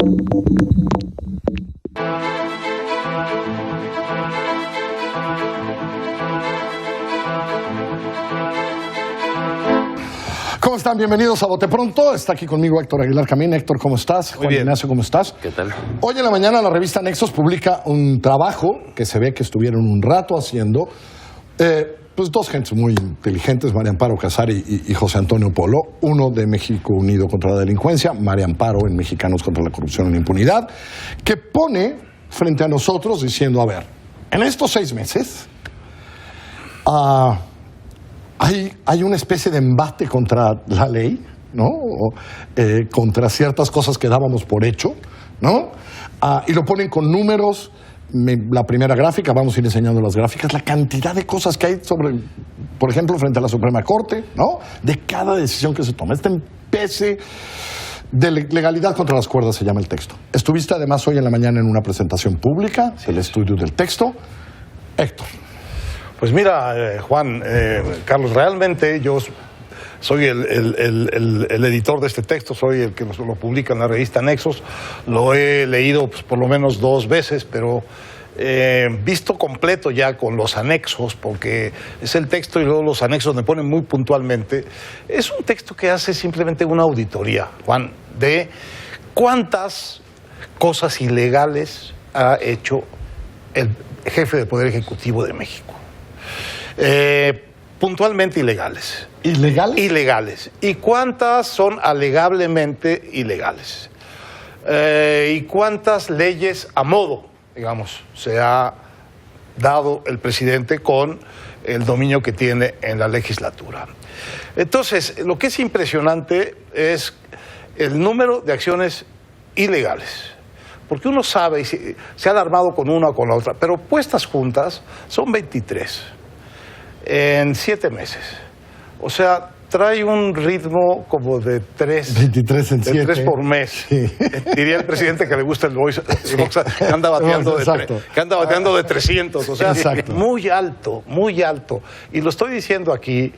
¿Cómo están? Bienvenidos a Bote Pronto. Está aquí conmigo Héctor Aguilar Camín. Héctor, ¿cómo estás? Muy bien. Ignacio, ¿cómo estás? ¿Qué tal? Hoy en la mañana la revista Nexos publica un trabajo que se ve que estuvieron un rato haciendo pues dos gentes muy inteligentes, María Amparo Casari y José Antonio Polo, uno de México Unido contra la Delincuencia, María Amparo en Mexicanos contra la Corrupción y la Impunidad, que pone frente a nosotros diciendo, a ver, en estos 6 meses hay una especie de embate contra la ley, ¿no? Contra ciertas cosas que dábamos por hecho, ¿no? Y lo ponen con números. La primera gráfica, vamos a ir enseñando las gráficas, la cantidad de cosas que hay sobre, por ejemplo, frente a la Suprema Corte, ¿no? De cada decisión que se toma. Este empece de legalidad contra las cuerdas se llama el texto. Estuviste además hoy en la mañana en una presentación pública del estudio del texto. Héctor. Pues mira, Juan, Carlos, realmente yo soy el editor de este texto, soy el que lo publica en la revista Nexos. Lo he leído pues, por lo menos 2 veces, pero visto completo ya con los anexos, porque es el texto y luego los anexos me ponen muy puntualmente. Es un texto que hace simplemente una auditoría, Juan, de cuántas cosas ilegales ha hecho el jefe del Poder Ejecutivo de México. Puntualmente ilegales. ¿Ilegales? Ilegales. ¿Y cuántas son alegablemente ilegales? ¿Y cuántas leyes a modo, digamos, se ha dado el presidente con el dominio que tiene en la legislatura? Entonces, lo que es impresionante es el número de acciones ilegales. Porque uno sabe y se ha alarmado con una o con la otra, pero puestas juntas son 23 en 7 meses. O sea, trae un ritmo como de 23 por mes. Sí. Diría el presidente que le gusta el box, que anda bateando, de 300. O sea, exacto. Muy alto, muy alto. Y lo estoy diciendo aquí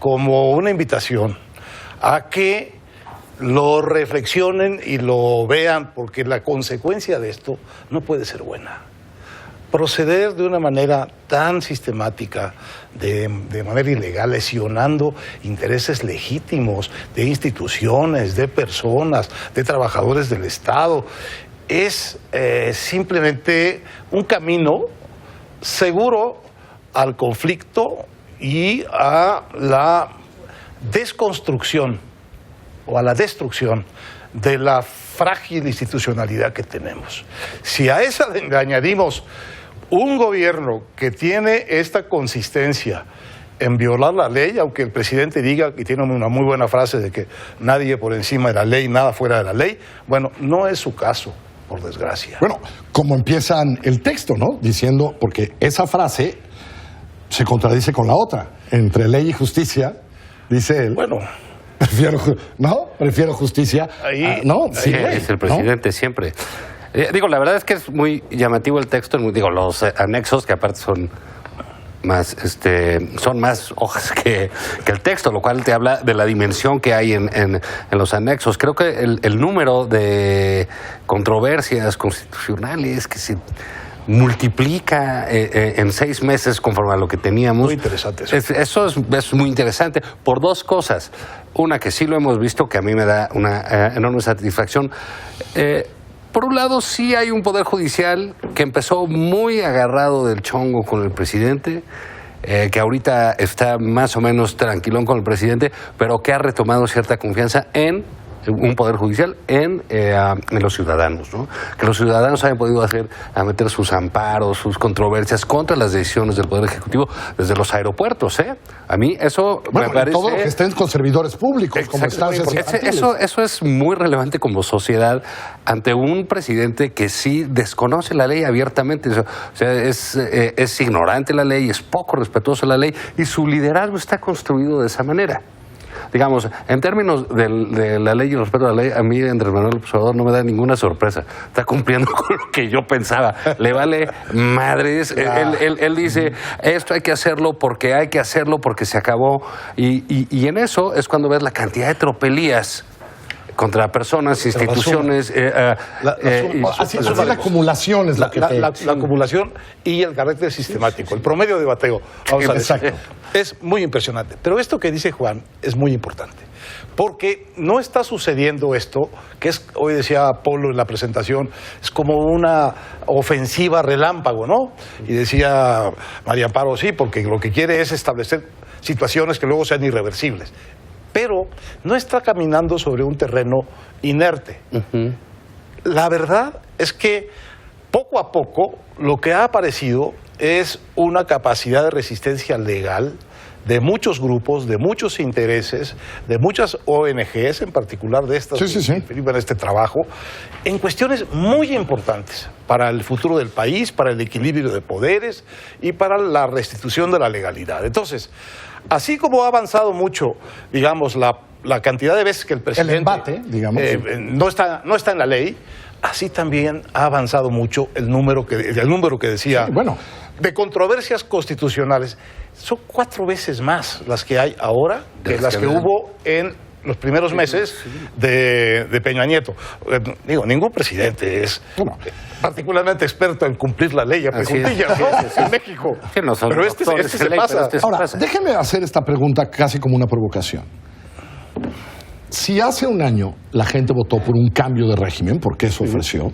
como una invitación a que lo reflexionen y lo vean, porque la consecuencia de esto no puede ser buena. Proceder de una manera tan sistemática, de manera ilegal, lesionando intereses legítimos de instituciones, de personas, de trabajadores del Estado, es simplemente un camino seguro al conflicto y a la desconstrucción o a la destrucción de la frágil institucionalidad que tenemos. Si a esa le añadimos un gobierno que tiene esta consistencia en violar la ley, aunque el presidente diga, y tiene una muy buena frase de que nadie por encima de la ley, nada fuera de la ley, bueno, no es su caso, por desgracia. Bueno, como empiezan el texto, ¿no? Diciendo, porque esa frase se contradice con la otra. Entre ley y justicia, dice él. Bueno, prefiero justicia. Ahí, no, sí, es el presidente, ¿no? Siempre. Digo, la verdad es que es muy llamativo el texto, digo, los anexos, que aparte son más hojas que el texto, lo cual te habla de la dimensión que hay en los anexos. Creo que el número de controversias constitucionales que se multiplica en 6 meses conforme a lo que teníamos. Muy interesante eso. Eso es muy interesante por 2 cosas. Una, que sí lo hemos visto, que a mí me da una enorme satisfacción. Por un lado, sí hay un poder judicial que empezó muy agarrado del chongo con el presidente, que ahorita está más o menos tranquilón con el presidente, pero que ha retomado cierta confianza en un poder judicial en los ciudadanos, ¿no? Que los ciudadanos hayan podido meter sus amparos, sus controversias contra las decisiones del Poder Ejecutivo desde los aeropuertos, ¿eh? A mí eso me parece... todo lo que estén con servidores públicos, como estancias infantiles. Eso es muy relevante como sociedad ante un presidente que sí desconoce la ley abiertamente. O sea, es ignorante la ley, es poco respetuoso de la ley, y su liderazgo está construido de esa manera. Digamos, en términos de la ley y el respeto a la ley, a mí Andrés Manuel López Obrador no me da ninguna sorpresa. Está cumpliendo con lo que yo pensaba. Le vale madres. Él dice, esto hay que hacerlo porque se acabó. Y en eso es cuando ves la cantidad de tropelías contra personas, instituciones. Así la acumulación es la la acumulación y el carácter sistemático, el promedio de bateo. Vamos a decir. Exacto. Es muy impresionante. Pero esto que dice Juan es muy importante. Porque no está sucediendo esto, que es, hoy decía Polo en la presentación, es como una ofensiva relámpago, ¿no? Y decía María Amparo, sí, porque lo que quiere es establecer situaciones que luego sean irreversibles. Pero no está caminando sobre un terreno inerte. La verdad es que poco a poco lo que ha aparecido es una capacidad de resistencia legal de muchos grupos, de muchos intereses, de muchas ONGs, en particular de estas que participan en este trabajo, en cuestiones muy importantes para el futuro del país, para el equilibrio de poderes y para la restitución de la legalidad. Entonces, así como ha avanzado mucho, digamos, la cantidad de veces que el presidente... El embate, digamos. No está en la ley, así también ha avanzado mucho el número que decía... Sí, bueno. De controversias constitucionales. Son 4 veces más las que hay ahora que las que hubo en los primeros meses de Peña Nieto. Digo, ningún presidente es particularmente experto en cumplir la ley a puntillas, ¿no? En México. Pero este se pasa. Ahora, déjeme hacer esta pregunta casi como una provocación. Si hace un año la gente votó por un cambio de régimen, porque eso ofreció,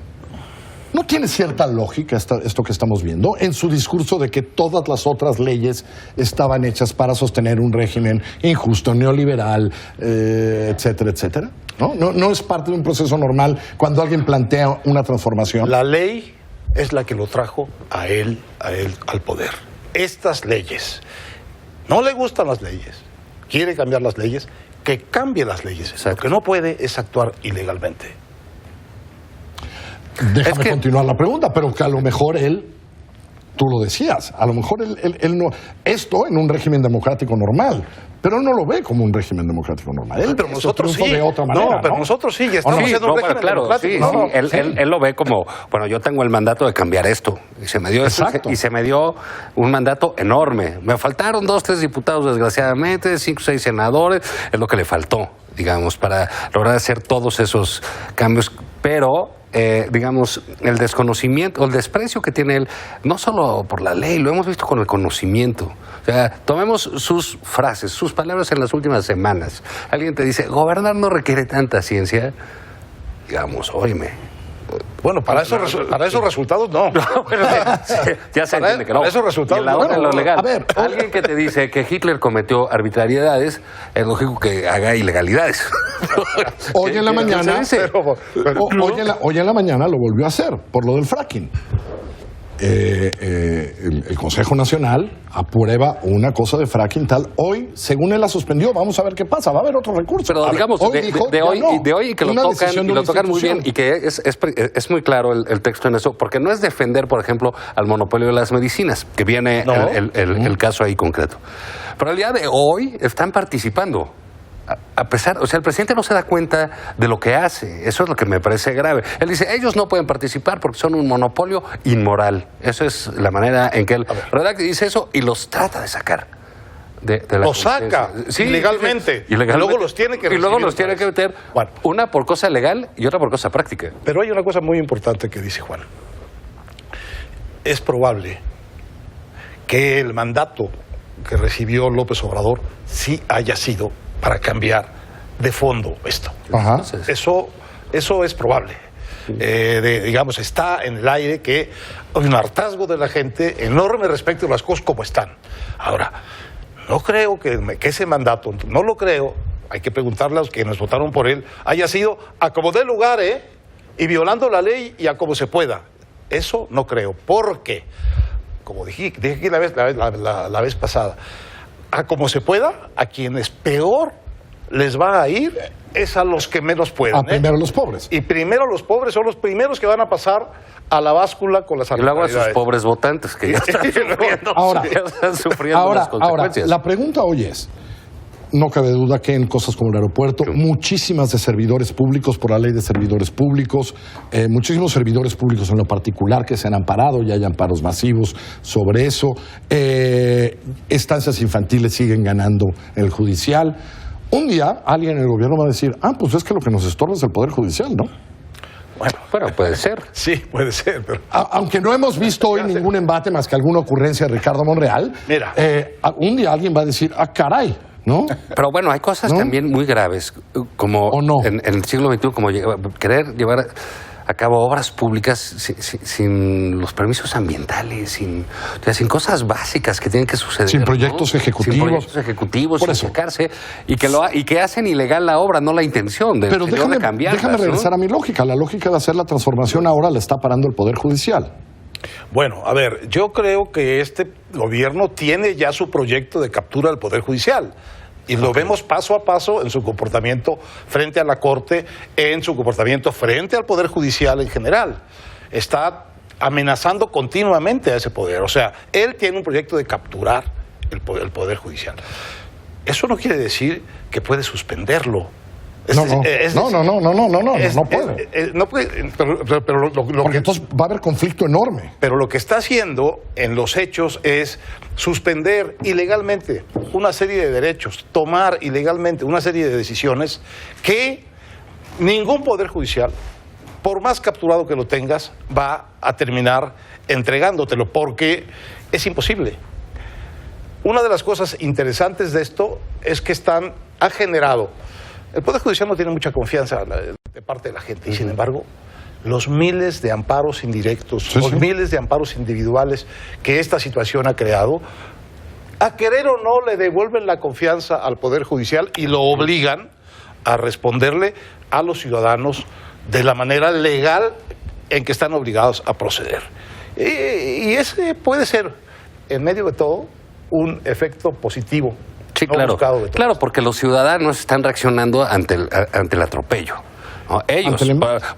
¿no tiene cierta lógica esto que estamos viendo en su discurso de que todas las otras leyes estaban hechas para sostener un régimen injusto, neoliberal, etcétera, etcétera? ¿No es parte de un proceso normal cuando alguien plantea una transformación? La ley es la que lo trajo a él al poder. Estas leyes. No le gustan las leyes. Quiere cambiar las leyes. Que cambie las leyes. Exacto. Lo que no puede es actuar ilegalmente. Déjame continuar la pregunta, pero que a lo mejor tú lo decías, a lo mejor él no, esto en un régimen democrático normal, pero él no lo ve como un régimen democrático normal. Él pero nosotros sí. De otra manera, pero nosotros sí, ya estamos haciendo un régimen democrático. Él lo ve como, bueno, yo tengo el mandato de cambiar esto, y se me dio y se me dio un mandato enorme. Me faltaron 2, 3 diputados, desgraciadamente, 5, 6 senadores, es lo que le faltó, digamos, para lograr hacer todos esos cambios, pero... digamos, el desconocimiento, el desprecio que tiene él, no solo por la ley, lo hemos visto con el conocimiento. O sea, tomemos sus frases, sus palabras en las últimas semanas. Alguien te dice, gobernar no requiere tanta ciencia. Digamos, óyeme. Bueno, para esos resultados no. Ya se entiende que no. Para esos resultados no. Lo legal. A ver, alguien que te dice que Hitler cometió arbitrariedades, es lógico que haga ilegalidades. Hoy en la mañana, hoy en la mañana lo volvió a hacer por lo del fracking. El Consejo Nacional aprueba una cosa de fracking tal. Hoy, según él la suspendió, vamos a ver qué pasa. Va a haber otro recurso. Pero digamos, de hoy que lo tocan muy bien y que es muy claro el texto en eso, porque no es defender, por ejemplo, al monopolio de las medicinas, que viene el caso ahí concreto. Pero al día de hoy están participando. A pesar, o sea, el presidente no se da cuenta de lo que hace. Eso es lo que me parece grave. Él dice, ellos no pueden participar porque son un monopolio inmoral. Eso es la manera en que él redacta y dice eso y los trata de sacar. De la los saca ilegalmente. Y luego los tiene que meter, una por cosa legal y otra por cosa práctica. Pero hay una cosa muy importante que dice Juan. Es probable que el mandato que recibió López Obrador sí haya sido para cambiar de fondo esto. Ajá. Eso es probable. Digamos, está en el aire que hay un hartazgo de la gente enorme respecto a las cosas como están. Ahora, no creo que ese mandato, no lo creo, hay que preguntarle a los que nos votaron por él, haya sido a como dé lugar, y violando la ley y a como se pueda. Eso no creo, porque, como dije aquí la vez pasada, a como se pueda, a quienes peor les va a ir es a los que menos pueden. Primero los pobres. Y primero los pobres son los primeros que van a pasar a la báscula con las arbitrariedades. Y luego a sus pobres votantes que ya están sufriendo las consecuencias. Ahora, la pregunta hoy es, no cabe duda que en cosas como el aeropuerto, muchísimas de servidores públicos, por la ley de servidores públicos, muchísimos servidores públicos en lo particular que se han amparado, ya hay amparos masivos sobre eso. Estancias infantiles siguen ganando en el judicial. Un día alguien en el gobierno va a decir, pues es que lo que nos estorba es el Poder Judicial, ¿no? Bueno, puede ser. Sí, puede ser, pero... Aunque no hemos visto hoy ningún embate más que alguna ocurrencia de Ricardo Monreal, Mira. Un día alguien va a decir, caray, ¿no? Pero bueno, hay cosas ¿No? también muy graves, como ¿O no? en el siglo XXI, como querer llevar a cabo obras públicas sin los permisos ambientales, sin cosas básicas que tienen que suceder. Sin proyectos ejecutivos. Sin proyectos ejecutivos, Por sin eso. sacarse, y que hacen ilegal la obra, no la intención de, Pero déjame cambiarlas, ¿no? regresar a mi lógica. La lógica de hacer la transformación ahora la está parando el Poder Judicial. Bueno, a ver, yo creo que este gobierno tiene ya su proyecto de captura del Poder Judicial. Y lo vemos paso a paso en su comportamiento frente a la Corte, en su comportamiento frente al Poder Judicial en general. Está amenazando continuamente a ese poder. O sea, él tiene un proyecto de capturar el poder Judicial. Eso no quiere decir que puede suspenderlo. No puede. No puede, pero lo Porque entonces va a haber conflicto enorme. Pero lo que está haciendo en los hechos es suspender ilegalmente una serie de derechos, tomar ilegalmente una serie de decisiones que ningún poder judicial, por más capturado que lo tengas, va a terminar entregándotelo, porque es imposible. Una de las cosas interesantes de esto es que ha generado... El Poder Judicial no tiene mucha confianza de parte de la gente, y sin embargo, los miles de amparos indirectos, los miles de amparos individuales que esta situación ha creado, a querer o no le devuelven la confianza al Poder Judicial y lo obligan a responderle a los ciudadanos de la manera legal en que están obligados a proceder. Y ese puede ser, en medio de todo, un efecto positivo. Sí, no claro. buscado de todos. Claro, porque los ciudadanos están reaccionando ante el atropello. ¿No? Ellos,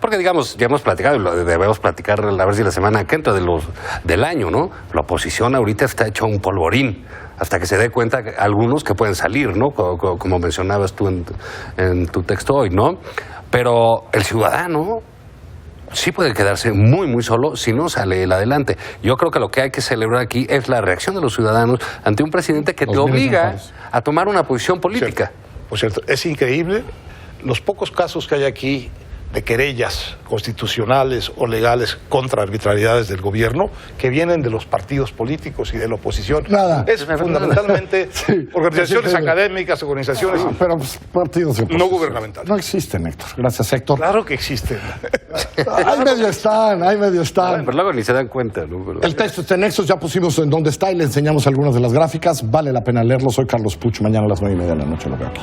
porque digamos, ya hemos platicado, y lo debemos platicar a ver si la semana que entra del año, ¿no? La oposición ahorita está hecho un polvorín, hasta que se dé cuenta algunos que pueden salir, ¿no? Como mencionabas tú en tu texto hoy, ¿no? Pero el ciudadano sí puede quedarse muy, muy solo si no sale el adelante. Yo creo que lo que hay que celebrar aquí es la reacción de los ciudadanos ante un presidente que te obliga a tomar una posición política. Por cierto, es increíble los pocos casos que hay aquí de querellas constitucionales o legales contra arbitrariedades del gobierno que vienen de los partidos políticos y de la oposición. Nada. Es fundamentalmente organizaciones académicas, organizaciones pero partidos de oposición no gubernamentales. No existen, Héctor. Gracias, Héctor. Claro que existen. Ahí medio están. Pero luego ni se dan cuenta, ¿no? Pero... El texto está en Nexos, ya pusimos en dónde está y le enseñamos algunas de las gráficas. Vale la pena leerlo. Soy Carlos Puch. Mañana a las 9:30 de la noche lo veo aquí.